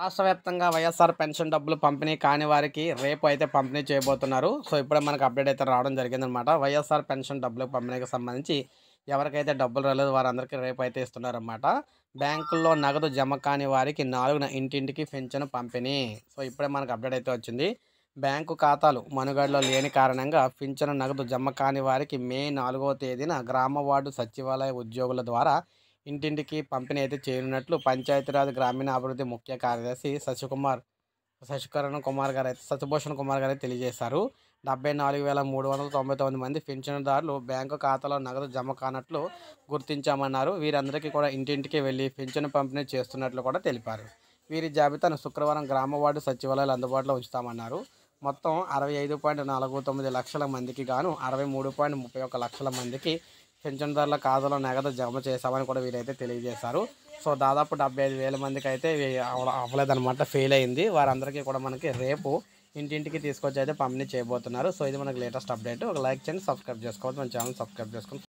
రాష్ట్ర వ్యాప్తంగా వైఎస్ఆర్ పెన్షన్ డబ్బులు పంపిణీ కాని వారికి రేపు అయితే పంపిణీ చేయబోతున్నారు. సో, ఇప్పుడే మనకు అప్డేట్ అయితే రావడం జరిగిందనమాట. వైఎస్ఆర్ పెన్షన్ డబ్బుల పంపిణీకి సంబంధించి ఎవరికైతే డబ్బులు రాలేదో వారందరికీ రేపు అయితే ఇస్తున్నారనమాట. బ్యాంకుల్లో నగదు జమ కాని వారికి 4న ఇంటింటికి పింఛను పంపిణీ. సో, ఇప్పుడే మనకు అప్డేట్ అయితే వచ్చింది. బ్యాంకు ఖాతాలు మనుగడలో లేని కారణంగా పింఛను నగదు జమ కాని వారికి మే 4వ తేదీన గ్రామ వార్డు సచివాలయ ఉద్యోగుల ద్వారా ఇంటింటికి పంపిణీ అయితే చేయనున్నట్లు పంచాయతీరాజ్ గ్రామీణాభివృద్ధి ముఖ్య కార్యదర్శి సశిభూషణ్ కుమార్ గారైతే తెలియజేశారు. 74,399 మంది పింఛనుదారులు బ్యాంకు ఖాతాలో నగదు జమ కానట్లు గుర్తించామన్నారు. వీరందరికీ కూడా ఇంటింటికి వెళ్లి పింఛను పంపిణీ చేస్తున్నట్లు కూడా తెలిపారు. వీరి జాబితాను శుక్రవారం గ్రామ వార్డు సచివాలయాలు అందుబాటులో ఉంచుతామన్నారు. మొత్తం 65.49 లక్షల మందికి గాను 63.31 లక్షల మందికి పింఛన్దారుల ఖాతాలో నగదు జమ చేశామని కూడా వీరైతే తెలియజేశారు. సో, దాదాపు 75,000 మందికి అయితే అవ్వలేదన్నమాట, ఫెయిల్ అయింది. వారందరికీ కూడా మనకి రేపు ఇంటింటికి తీసుకొచ్చి అయితే పంపిణీ చేయబోతున్నారు. సో, ఇది మనకి లేటెస్ట్ అప్డేట్. ఒక లైక్ చేయండి, సబ్స్క్రైబ్ చేసుకోవద్దు, మన ఛానల్ సబ్స్క్రైబ్ చేసుకోండి.